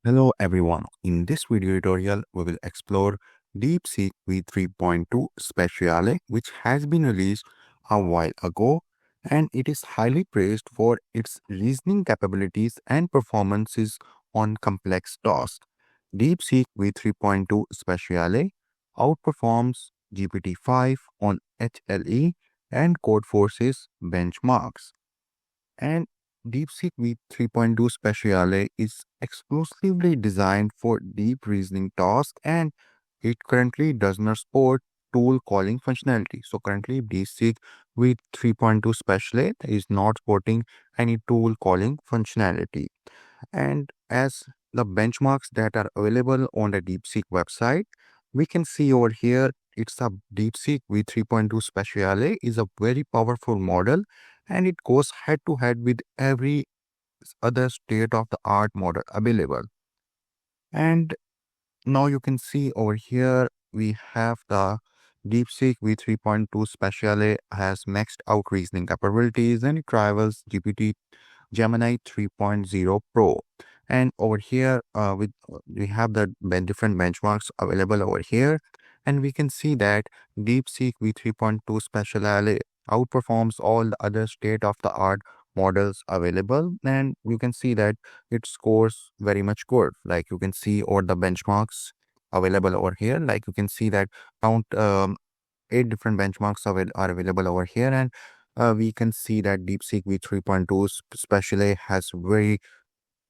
Hello everyone. In this video tutorial, we will explore DeepSeek V3.2 Speciale, which has been released a while ago, and it is highly praised for its reasoning capabilities and performances on complex tasks. DeepSeek V3.2 Speciale outperforms GPT-5 on HLE and Codeforce's benchmarks. And DeepSeek V3.2 Speciale is exclusively designed for deep reasoning tasks, and it currently does not support tool calling functionality. So currently DeepSeek V3.2 Speciale is not supporting any tool calling functionality. And as the benchmarks that are available on the DeepSeek website, we can see over here it's a DeepSeek V3.2 Speciale is a very powerful model, and it goes head to head with every other state of the art model available. And now you can see over here we have the DeepSeek V3.2 Speciale has maxed out reasoning capabilities, and it rivals GPT Gemini 3.0 Pro. And over here, we have the different benchmarks available over here, and we can see that DeepSeek V3.2 Speciale outperforms all the other state-of-the-art models available, and you can see that it scores very much good. Like you can see all the benchmarks available over here. Like you can see that count 8 different benchmarks are available over here, and we can see that DeepSeek V3.2 Speciale has very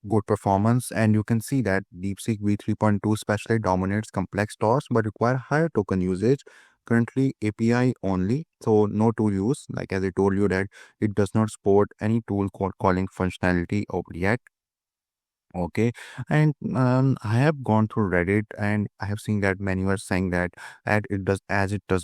good performance, and you can see that DeepSeek V3.2 Speciale dominates complex tasks but require higher token usage. Currently API only, so no tool use. Like as I told you that it does not support any tool calling functionality over yet. Okay, and I have gone through Reddit, and I have seen that many were saying that it does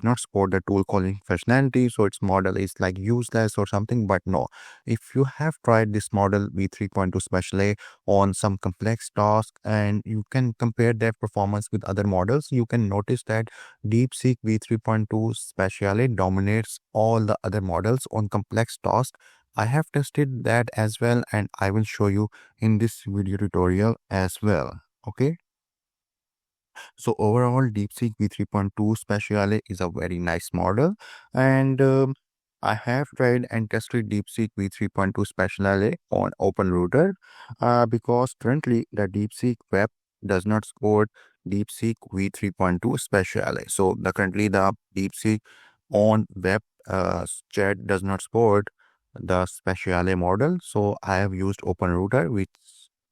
not support the tool calling functionality, so its model is like useless or something. But no, if you have tried this model V3.2 Speciale on some complex task, and you can compare their performance with other models, you can notice that DeepSeek V3.2 Speciale dominates all the other models on complex tasks. I have tested that as well, and I will show you in this video tutorial as well. Okay, so overall DeepSeek V3.2 Speciale is a very nice model, and I have tried and tested DeepSeek V3.2 Speciale on OpenRouter because currently the DeepSeek web does not support DeepSeek V3.2 Speciale. So currently the DeepSeek on web chat does not support the Speciale model. So I have used OpenRouter, which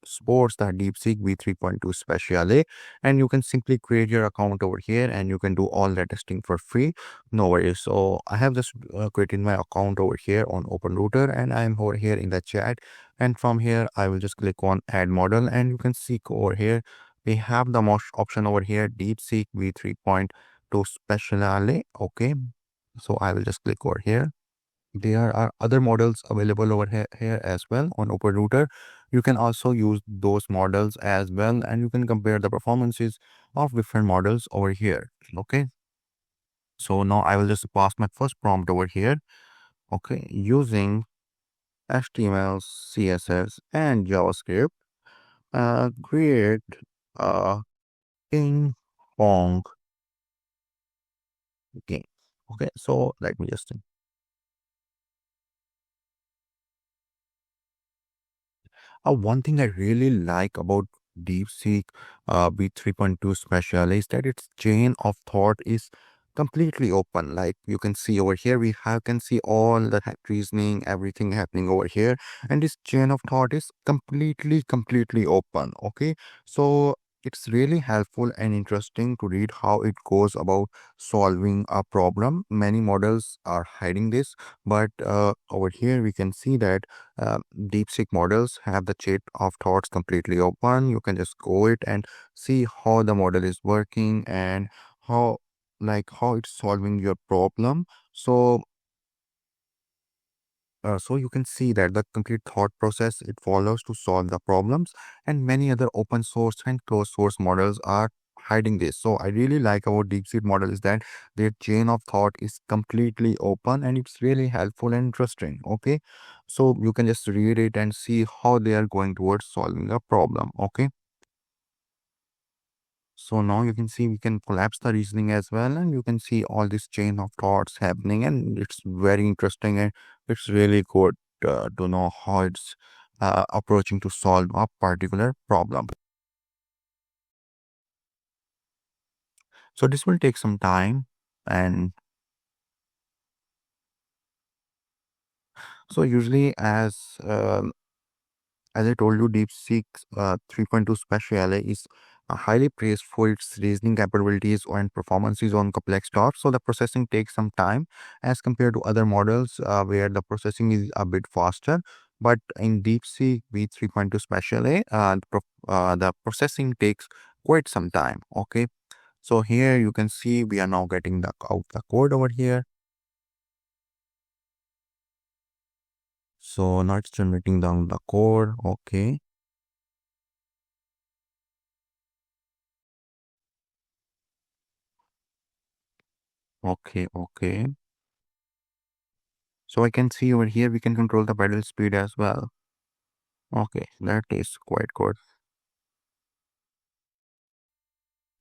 supports the DeepSeek V3.2 Speciale, and you can simply create your account over here and you can do all the testing for free. No worries. So I have just created my account over here on OpenRouter, and I'm over here in the chat, and from here I will just click on add model, and you can see over here we have the most option over here, DeepSeek V3.2 Speciale. Okay, so I will just click over here. There are other models available over here as well on OpenRouter. You can also use those models as well, and you can compare the performances of different models over here. Okay, so now I will just pass my first prompt over here. Okay, using HTML, CSS, and JavaScript, create a ping pong game. Okay, so let me just one thing I really like about DeepSeek B3.2 Special is that its chain of thought is completely open. Like you can see over here, can see all the reasoning, everything happening over here, and this chain of thought is completely open. Okay, so it's really helpful and interesting to read how it goes about solving a problem. Many models are hiding this, but over here we can see that DeepSeek models have the chain of thoughts completely open. You can just go it and see how the model is working and how how it's solving your problem. So you can see that the complete thought process it follows to solve the problems, and many other open source and closed source models are hiding this. So I really like about DeepSeek model is that their chain of thought is completely open, and it's really helpful and interesting. Okay, so you can just read it and see how they are going towards solving a problem. Okay, So now you can see we can collapse the reasoning as well, and you can see all this chain of thoughts happening, and it's very interesting, and it's really good to know how it's approaching to solve a particular problem. So this will take some time, and so usually as I told you, DeepSeek 3.2 Speciale is highly praised for its reasoning capabilities and performances on complex tasks. So the processing takes some time as compared to other models where the processing is a bit faster. But in DeepSeek V3.2 Speciale, the processing takes quite some time. Okay, so here you can see we are now getting the code over here. So now it's generating down the code. Okay. Okay. So I can see over here we can control the pedal speed as well. Okay, that is quite good.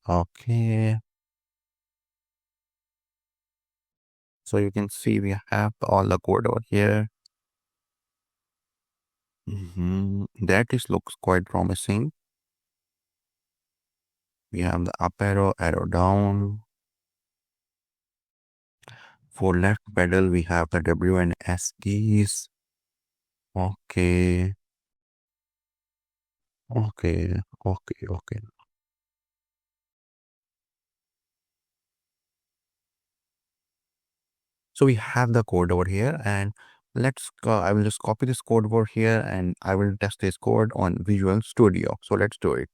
Okay, so you can see we have all the code over here. That is looks quite promising. We have the up arrow, arrow down. For left pedal, we have the W and S keys. Okay, okay. So we have the code over here, and I will just copy this code over here, and I will test this code on Visual Studio. So let's do it.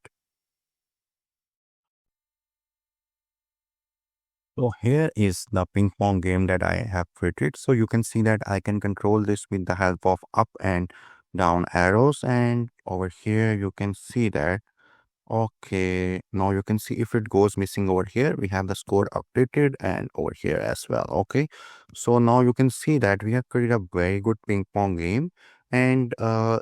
So here is the ping pong game that I have created. So you can see that I can control this with the help of up and down arrows. And over here, you can see that. Okay, now you can see if it goes missing over here, we have the score updated and over here as well. Okay, so now you can see that we have created a very good ping pong game, and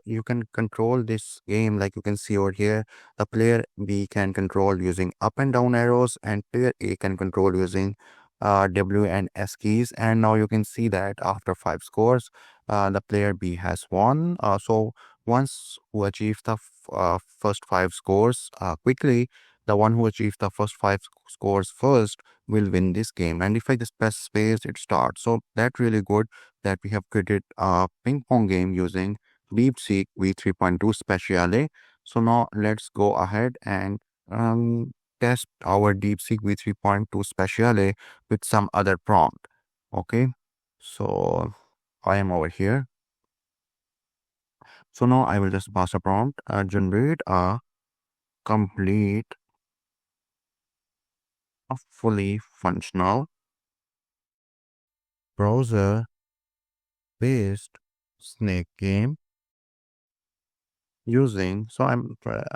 you can control this game like you can see over here. The player B can control using up and down arrows, and player A can control using W and S keys. And now you can see that after 5 scores, the player B has won. So once who achieves the first 5 scores quickly, the one who achieves the first 5 scores first will win this game. And if I just press space, it starts. So that's really good that we have created a ping pong game using DeepSeek V3.2 Speciale. So now let's go ahead and um, test our DeepSeek V3.2 Speciale with some other prompt. Okay, so I am over here. So now I will just pass a prompt, generate a complete, a fully functional browser-based snake game using. So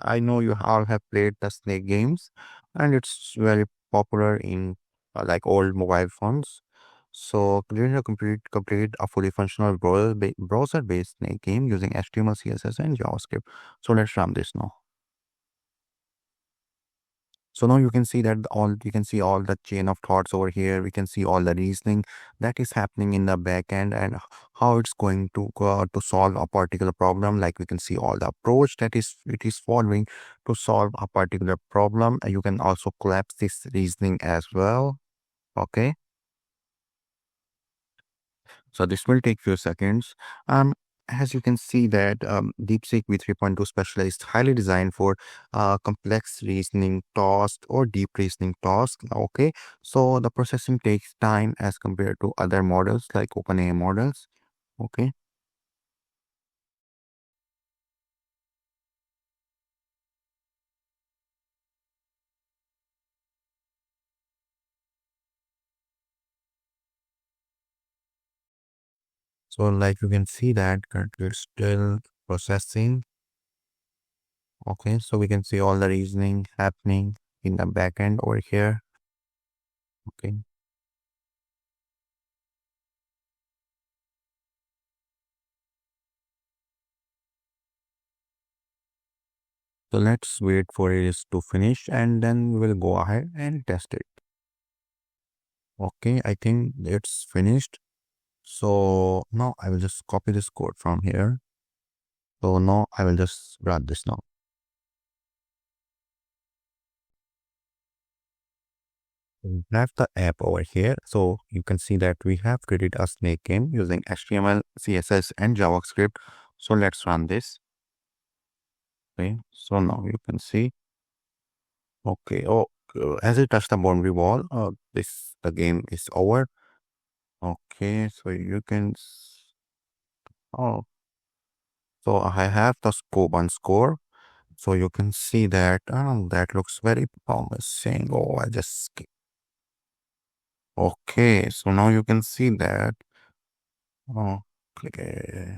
I know you all have played the snake games, and it's very popular in like old mobile phones. So create complete a fully functional browser-based snake game using HTML, CSS, and JavaScript. So let's run this now. So now you can see that you can see all the chain of thoughts over here. We can see all the reasoning that is happening in the back end, and how it's going to go to solve a particular problem. Like we can see all the approach that it is following to solve a particular problem. And you can also collapse this reasoning as well. Okay. So this will take few seconds. As you can see that DeepSeek V3.2 Special is highly designed for complex reasoning tasks or deep reasoning tasks. Okay, so the processing takes time as compared to other models like OpenAI models. Okay, so like you can see that currently it's still processing. Okay, so we can see all the reasoning happening in the backend over here. Okay. So let's wait for it to finish and then we will go ahead and test it. Okay, I think it's finished. So now I will just copy this code from here. So now I will just run this now. Grab the app over here. So you can see that we have created a snake game using HTML, CSS, and JavaScript. So let's run this. Okay, so now you can see. Okay, oh, as it touched the boundary wall, the game is over. Okay, so you can. Oh, so I have the one score. So you can see that that looks very promising. Oh, I just okay. So now you can see that. Oh, okay.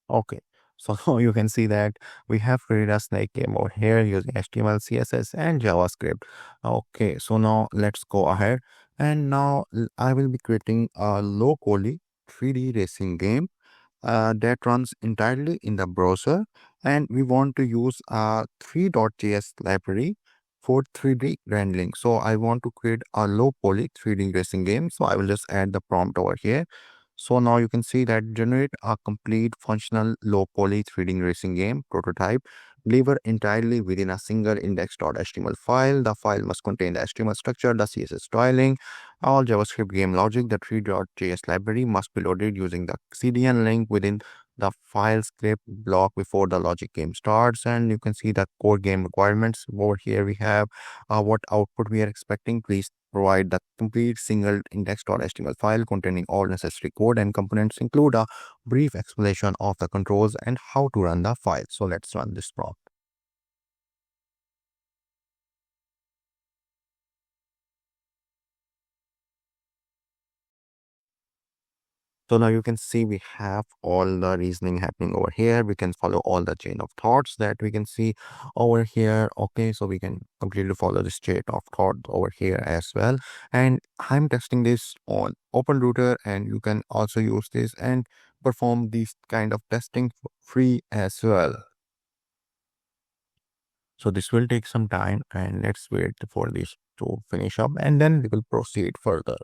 Okay. So now you can see that we have created a snake game over here using HTML, CSS, and JavaScript. Okay. So now let's go ahead. And now I will be creating a low poly 3D racing game that runs entirely in the browser, and we want to use a 3.js library for 3D rendering. So I want to create a low poly 3D racing game. So I will just add the prompt over here. So now you can see that generate a complete functional low poly 3D racing game prototype deliver entirely within a single index.html file. The file must contain the HTML structure, the CSS styling, all JavaScript game logic. The 3.js library must be loaded using the CDN link within the file script block before the logic game starts. And you can see the core game requirements. Over here we have what output we are expecting. Please provide the complete single index.html file containing all necessary code and components. Include a brief explanation of the controls and how to run the file. So let's run this prompt. So now you can see we have all the reasoning happening over here. We can follow all the chain of thoughts that we can see over here. Okay, so we can completely follow this chain of thought over here as well. And I'm testing this on OpenRouter, and you can also use this and perform these kind of testing for free as well. So this will take some time, and let's wait for this to finish up and then we will proceed further.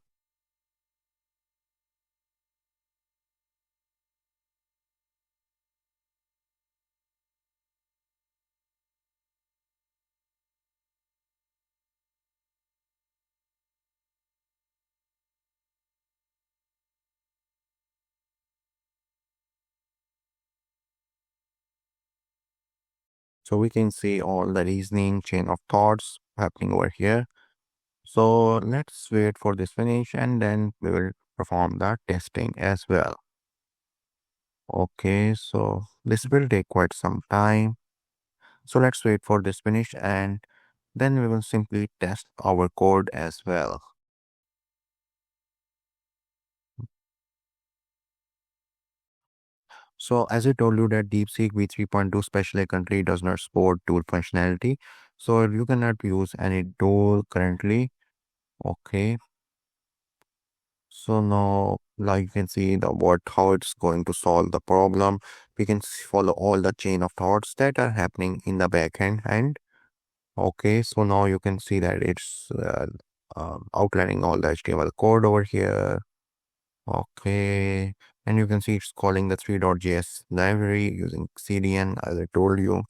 So we can see all the reasoning chain of thoughts happening over here. So let's wait for this finish and then we will perform the testing as well. Okay, so this will take quite some time. So let's wait for this finish and then we will simply test our code as well. So as I told you that DeepSeek V3.2 Speciale currently does not support tool functionality. So you cannot use any tool currently. Okay. So now, like you can see the how it's going to solve the problem. We can follow all the chain of thoughts that are happening in the backend. And okay, so now you can see that it's outlining all the HTML code over here. Okay, and you can see it's calling the 3.js library using CDN as I told you.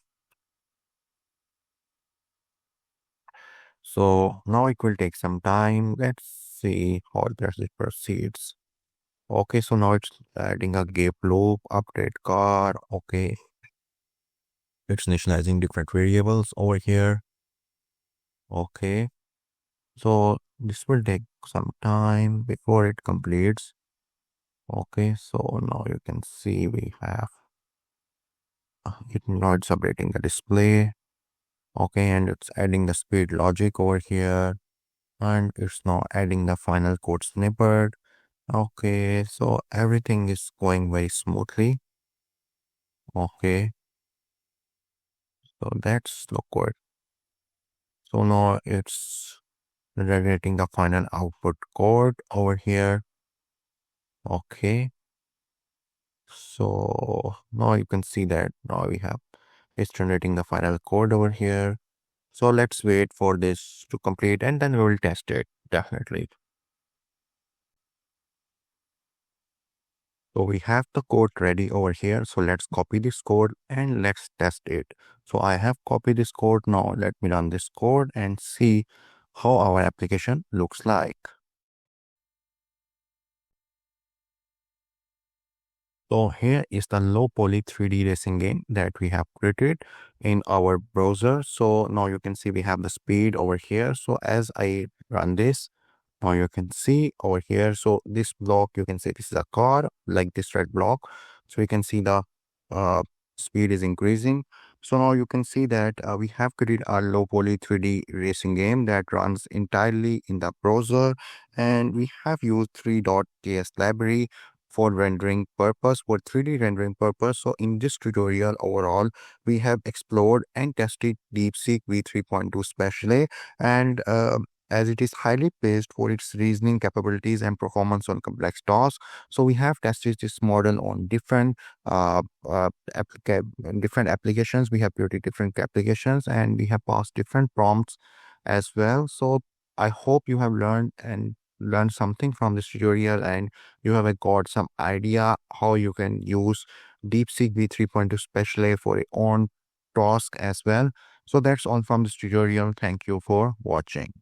So now it will take some time. Let's see how does it proceeds. Okay, so now it's adding a gap loop, update car. Okay, it's initializing different variables over here. Okay, so this will take some time before it completes. Okay, so now you can see we have it now it's updating the display. Okay, and it's adding the speed logic over here, and it's now adding the final code snippet. Okay, so everything is going very smoothly. Okay, so that's look good. So now it's generating the final output code over here. Okay. So now you can see that now we have It's generating the final code over here. So let's wait for this to complete and then we will test it definitely. So we have the code ready over here. So let's copy this code and let's test it. So I have copied this code. Now let me run this code and see how our application looks like. So here is the low poly 3D racing game that we have created in our browser. So now you can see we have the speed over here. So as I run this, now you can see over here. So this block, you can see this is a car, like this red block. So you can see the uh, speed is increasing. So now you can see that we have created a low poly 3D racing game that runs entirely in the browser, and we have used 3.js library for rendering purpose, for 3D rendering purpose. So in this tutorial overall, we have explored and tested DeepSeek V3.2 Speciale, and as it is highly praised for its reasoning capabilities and performance on complex tasks. So we have tested this model on uh, uh, different applications. We have created different applications and we have passed different prompts as well. So I hope you have learned something from this tutorial and you have got some idea how you can use DeepSeek V3.2 Speciale for your own task as well. So that's all from this tutorial. Thank you for watching.